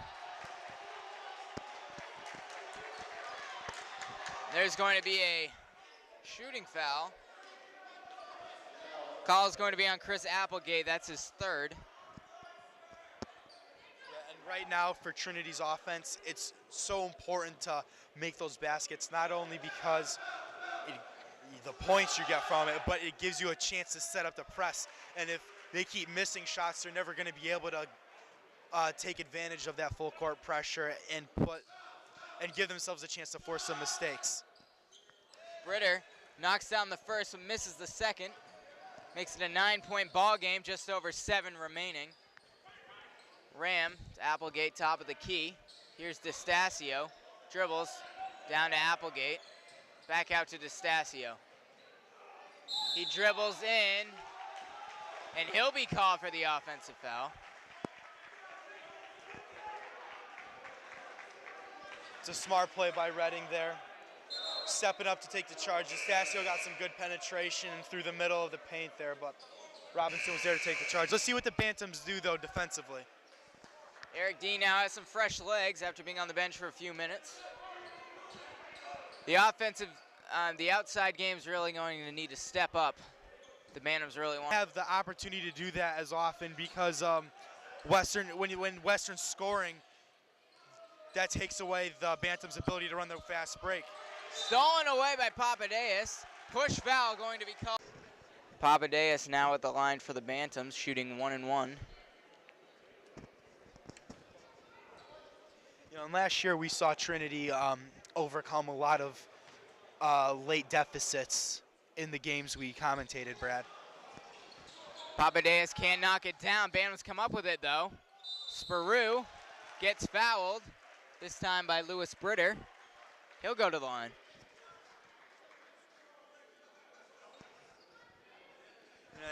There's going to be a shooting foul. Call is going to be on Chris Applegate. That's his third. Yeah, and right now for Trinity's offense, it's so important to make those baskets, not only because the points you get from it, but it gives you a chance to set up the press. And if they keep missing shots, they're never going to be able to take advantage of that full court pressure and give themselves a chance to force some mistakes. Britter knocks down the first but misses the second. Makes it a 9-point ball game, just over 7 remaining. Ram to Applegate, top of the key. Here's DeStasio, dribbles down to Applegate, back out to DeStasio. He dribbles in, and he'll be called for the offensive foul. It's a smart play by Redding there. Stepping up to take the charge. DeStasio got some good penetration through the middle of the paint there, but Robinson was there to take the charge. Let's see what the Bantams do, though, defensively. Eric Dean now has some fresh legs after being on the bench for a few minutes. The offensive, the outside game is really going to need to step up. The Bantams really want have the opportunity to do that as often because when Western's scoring, that takes away the Bantams' ability to run the fast break. Stolen away by Papadakis. Push foul going to be called. Papadakis now at the line for the Bantams, shooting 1 and 1. And last year we saw Trinity overcome a lot of late deficits in the games we commentated, Brad. Papadakis can't knock it down. Bantams come up with it, though. Sparrow gets fouled, this time by Lewis Britter. He'll go to the line.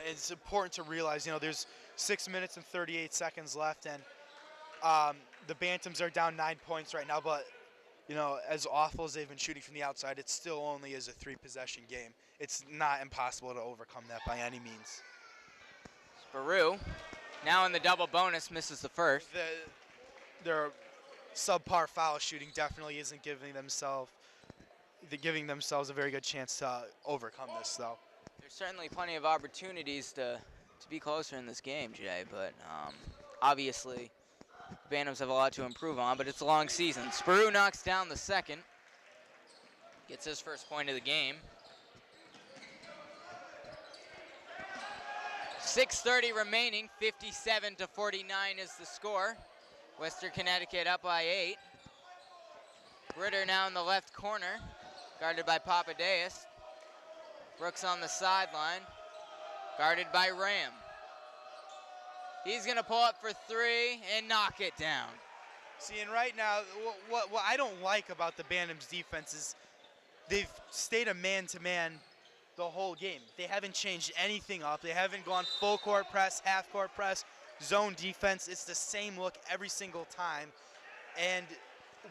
It's important to realize, there's 6 minutes and 38 seconds left, and the Bantams are down 9 points right now, but, as awful as they've been shooting from the outside, it still only is a 3-possession game. It's not impossible to overcome that by any means. Sparrow, now in the double bonus, misses the first. Their subpar foul shooting definitely isn't giving themselves a very good chance to overcome this, though. There's certainly plenty of opportunities to be closer in this game, Jay, but obviously the Bantams have a lot to improve on, but it's a long season. Sparrow knocks down the second, gets his first point of the game. 6:30 remaining, 57-49 is the score. Western Connecticut up by 8. Britter now in the left corner, guarded by Papadakis. Brooks on the sideline, guarded by Ram. He's gonna pull up for 3 and knock it down. See, and right now, what I don't like about the Bantams' defense is they've stayed a man-to-man the whole game. They haven't changed anything up. They haven't gone full court press, half court press, zone defense. It's the same look every single time. And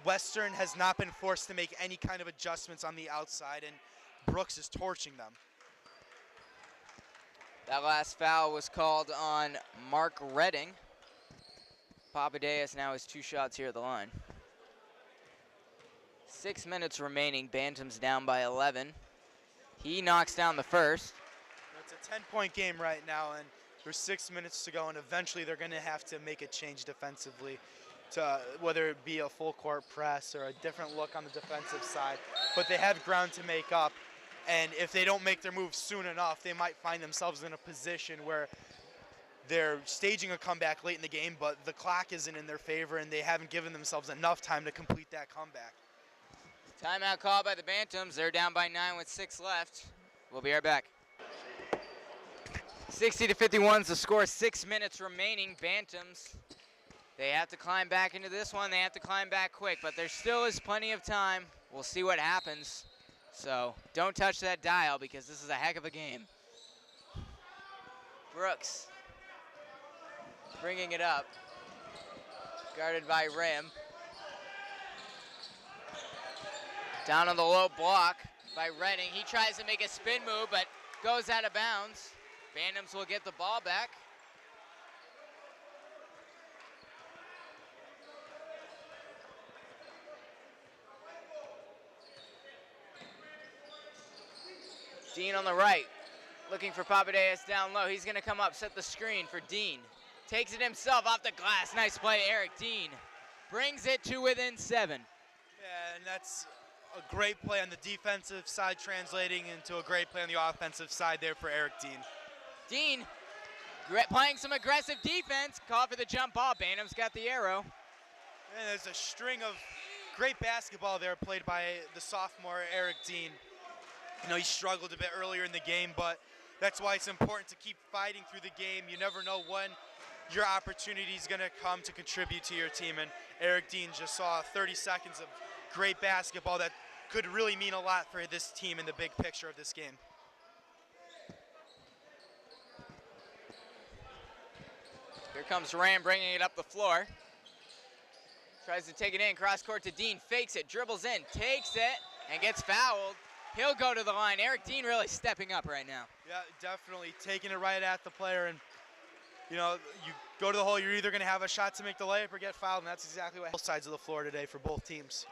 Western has not been forced to make any kind of adjustments on the outside, and Brooks is torching them. That last foul was called on Mark Redding. Papadakis now has 2 shots here at the line. 6 minutes remaining, Bantams down by 11. He knocks down the first. It's a 10-point game right now, and there's 6 minutes to go, and eventually they're going to have to make a change defensively, to whether it be a full court press or a different look on the defensive side. But they have ground to make up, and if they don't make their moves soon enough, they might find themselves in a position where they're staging a comeback late in the game, but the clock isn't in their favor, and they haven't given themselves enough time to complete that comeback. Timeout called by the Bantams. They're down by 9 with 6 left. We'll be right back. 60-51 is the score, 6 minutes remaining. Bantams, they have to climb back into this one. They have to climb back quick, but there still is plenty of time. We'll see what happens. So don't touch that dial because this is a heck of a game. Brooks bringing it up, guarded by Ram. Down on the low block by Redding. He tries to make a spin move, but goes out of bounds. Bantams will get the ball back. Dean on the right, looking for Papadakis down low. He's gonna come up, set the screen for Dean. Takes it himself off the glass. Nice play, Eric Dean. Brings it to within 7. Yeah, and that's a great play on the defensive side, translating into a great play on the offensive side there for Eric Dean. Dean playing some aggressive defense. Call for the jump ball. Bantams got the arrow. And there's a string of great basketball there played by the sophomore Eric Dean. You know, he struggled a bit earlier in the game, but that's why it's important to keep fighting through the game. You never know when your opportunity is going to come to contribute to your team, and Eric Dean just saw 30 seconds of great basketball that could really mean a lot for this team in the big picture of this game. Here comes Ram bringing it up the floor. Tries to take it in, cross court to Dean, fakes it, dribbles in, takes it, and gets fouled. He'll go to the line. Eric Dean really stepping up right now. Yeah, definitely taking it right at the player, and you know, you go to the hole, you're either going to have a shot to make the layup or get fouled, and that's exactly what both sides of the floor today for both teams.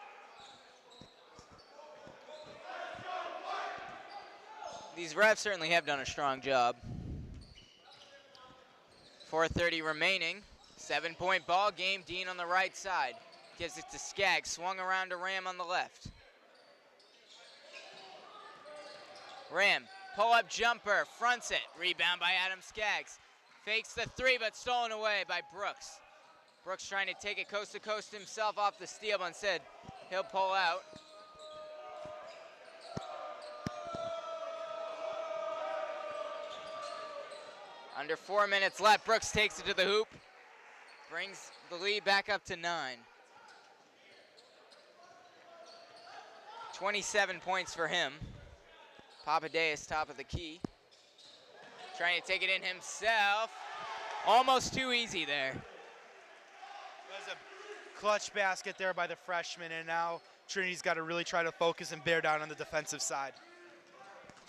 These refs certainly have done a strong job. 4:30 remaining. 7-point ball game. Dean on the right side. Gives it to Skaggs. Swung around to Ram on the left. Ram, pull-up jumper, fronts it. Rebound by Adam Skaggs. Fakes the 3, but stolen away by Brooks. Brooks trying to take it coast to coast himself off the steal, but instead he'll pull out. Under 4 minutes left, Brooks takes it to the hoop. Brings the lead back up to 9. 27 points for him. Papadakis top of the key. Trying to take it in himself. Almost too easy there. That was a clutch basket there by the freshman, and now Trinity's got to really try to focus and bear down on the defensive side.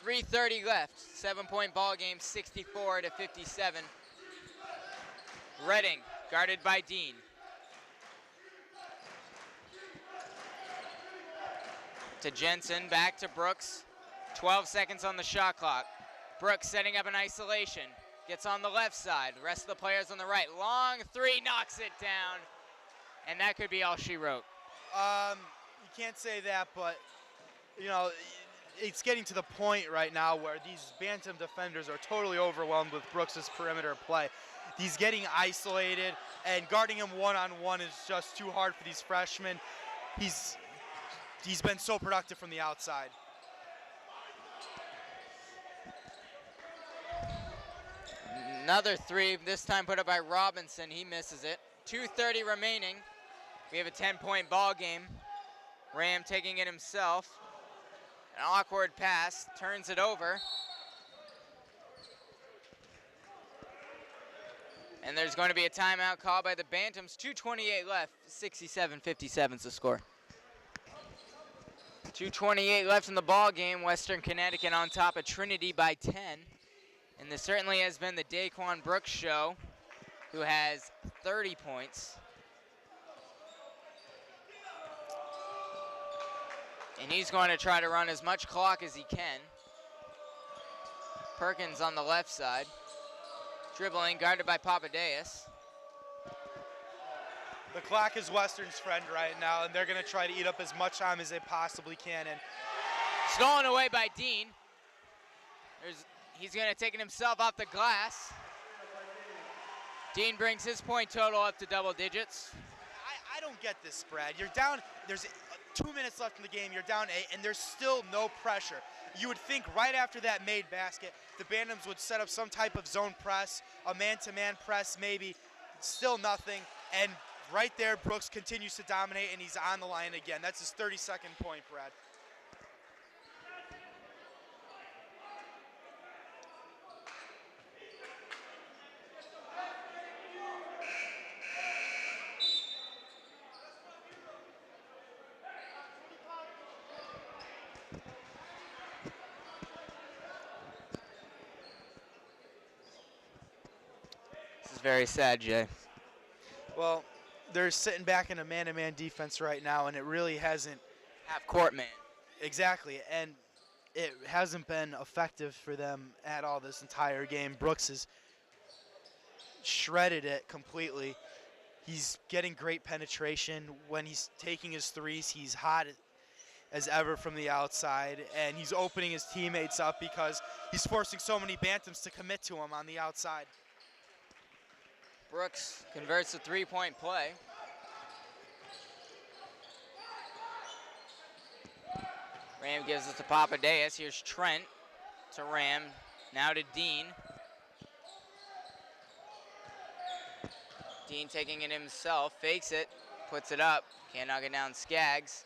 3:30 left. 7-point ball game, 64-57. Redding, guarded by Dean. To Jensen, back to Brooks. 12 seconds on the shot clock. Brooks setting up an isolation. Gets on the left side. The rest of the players on the right. Long 3, knocks it down. And that could be all she wrote. You can't say that, but, you know, it's getting to the point right now where these Bantam defenders are totally overwhelmed with Brooks' perimeter play. He's getting isolated, and guarding him one-on-one is just too hard for these freshmen. He's been so productive from the outside. Another 3, this time put up by Robinson. He misses it. 2:30 remaining. We have a 10-point ball game. Ram taking it himself. An awkward pass, turns it over. And there's going to be a timeout called by the Bantams. 2:28 left, 67-57 is the score. 2:28 left in the ball game. Western Connecticut on top of Trinity by 10. And this certainly has been the Daquan Brooks show, who has 30 points. And he's going to try to run as much clock as he can. Perkins on the left side. Dribbling, guarded by Papadakis. The clock is Western's friend right now, and they're going to try to eat up as much time as they possibly can. And stolen away by Dean. He's going to take it himself off the glass. Dean brings his point total up to double digits. I don't get this, Brad. You're down. There's 2 minutes left in the game. You're down 8, and there's still no pressure. You would think right after that made basket, the Bantams would set up some type of zone press, a man-to-man press maybe, still nothing. And right there, Brooks continues to dominate, and he's on the line again. That's his 32nd point, Brad. This is very sad, Jay. Well, they're sitting back in a man-to-man defense right now, and it really hasn't. Half court man. Exactly, and it hasn't been effective for them at all this entire game. Brooks has shredded it completely. He's getting great penetration. When he's taking his threes, he's hot as ever from the outside, and he's opening his teammates up because he's forcing so many Bantams to commit to him on the outside. Brooks converts the three-point play. Ram gives it to Papadakis. Here's Trent to Ram. Now to Dean. Dean taking it himself. Fakes it. Puts it up. Can't knock it down. Skaggs.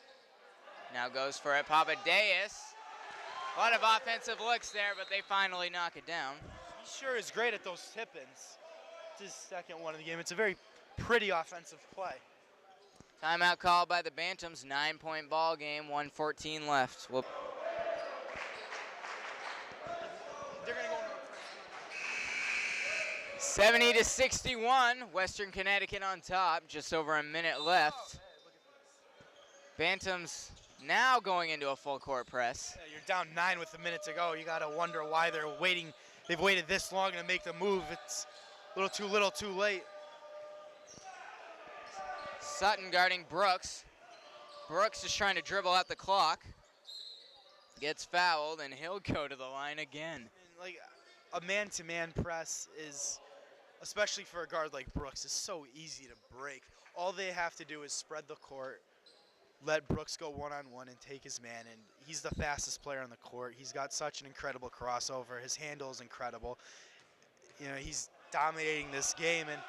Now goes for it. Papadakis. A lot of offensive looks there, but they finally knock it down. He sure is great at those tip-ins. It's his second one of the game. It's a very pretty offensive play. Timeout called by the Bantams. 9-point ball game. 1:14 left. They're going to go 70-61. Western Connecticut on top. Just over a minute left. Bantams now going into a full court press. Yeah, you're down 9 with a minute to go. You got to wonder why they're waiting. They've waited this long to make the move. It's a little too late. Sutton guarding Brooks. Brooks is trying to dribble out the clock. Gets fouled, and he'll go to the line again. And like a man-to-man press is, especially for a guard like Brooks, is so easy to break. All they have to do is spread the court, let Brooks go one-on-one and take his man, and he's the fastest player on the court. He's got such an incredible crossover. His handle is incredible. You know, he's dominating this game, and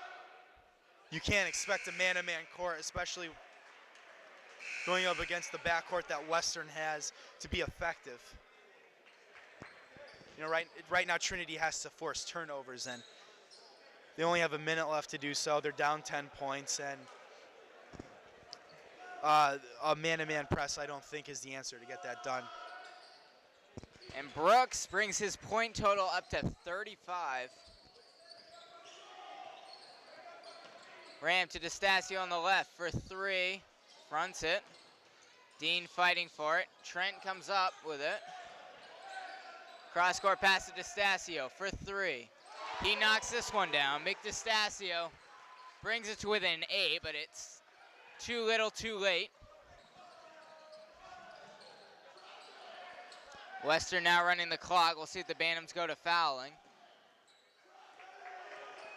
you can't expect a man-to-man court, especially going up against the backcourt that Western has, to be effective. You know, right now Trinity has to force turnovers, and they only have a minute left to do so. They're down 10 points, and a man-to-man press I don't think is the answer to get that done. And Brooks brings his point total up to 35. Ram to DeStasio on the left for three. Fronts it. Dean fighting for it. Trent comes up with it. Cross-court pass to DeStasio for three. He knocks this one down. Mick DeStasio brings it to within 8, but it's too little too late. Western now running the clock. We'll see if the Bantams go to fouling.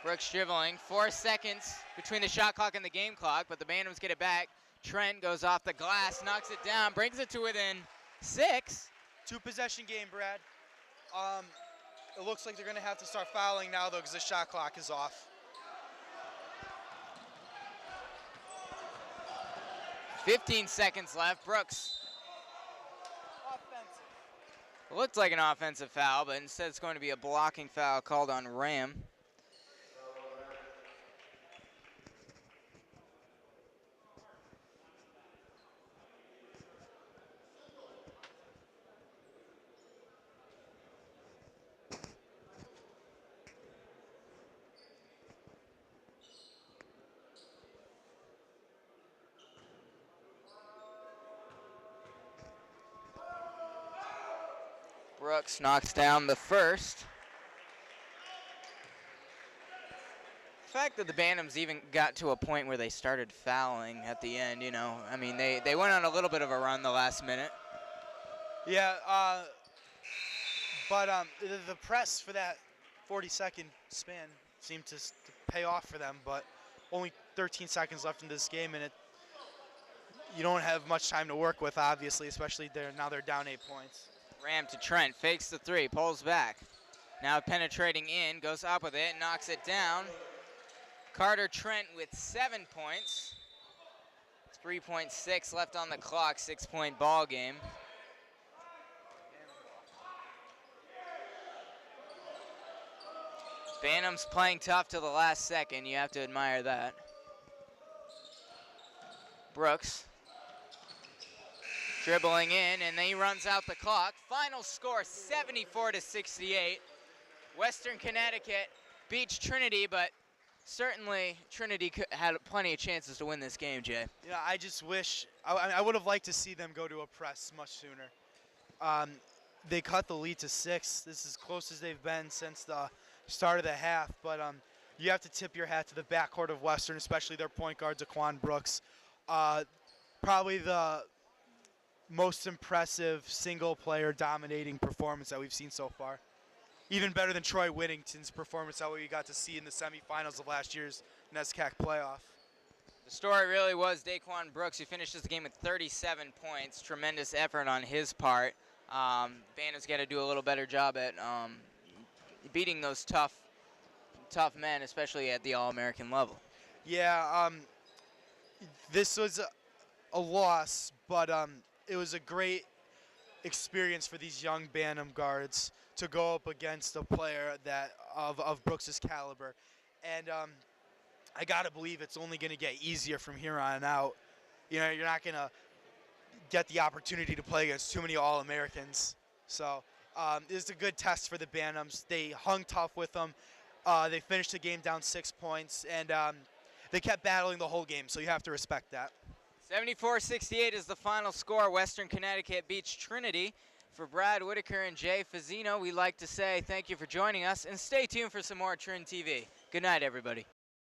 Brooks dribbling. 4 seconds between the shot clock and the game clock, but the Bantams get it back. Trent goes off the glass, knocks it down, brings it to within 6. 2-possession game, Brad. It looks like they're going to have to start fouling now, though, because the shot clock is off. 15 seconds left. Brooks. Offensive. Looked like an offensive foul, but instead it's going to be a blocking foul called on Ram. Brooks knocks down the first. The fact that the Bantams even got to a point where they started fouling at the end, you know, I mean, they went on a little bit of a run the last minute. Yeah, but the press for that 40-second span seemed to pay off for them, but only 13 seconds left in this game, and you don't have much time to work with, obviously, especially now they're down 8 points. Ram to Trent, fakes the three, pulls back. Now penetrating in, goes up with it, knocks it down. Carter Trent with 7 points. 3.6 left on the clock, 6-point ball game. Bantams playing tough to the last second. You have to admire that. Brooks dribbling in, and then he runs out the clock. Final score, 74-68. Western Connecticut beats Trinity, but certainly Trinity had plenty of chances to win this game, Jay. Yeah, I just wish, I would have liked to see them go to a press much sooner. They cut the lead to 6. This is as close as they've been since the start of the half, but you have to tip your hat to the backcourt of Western, especially their point guard, Daquan Brooks. Probably the most impressive single-player dominating performance that we've seen so far. Even better than Troy Whittington's performance that we got to see in the semifinals of last year's NESCAC playoff. The story really was Daquan Brooks, who finishes the game with 37 points. Tremendous effort on his part. Bantams got to do a little better job at beating those tough men, especially at the All-American level. Yeah, this was a loss, but it was a great experience for these young Bantam guards to go up against a player that of Brooks's caliber. And I got to believe it's only going to get easier from here on out. You know, you're not going to get the opportunity to play against too many All-Americans. So it's a good test for the Bantams. They hung tough with them. They finished the game down 6 points, and they kept battling the whole game, so you have to respect that. 74-68 is the final score. Western Connecticut beats Trinity. For Brad Whitaker and Jay Fazzino, we'd like to say thank you for joining us, and stay tuned for some more Trin TV. Good night, everybody.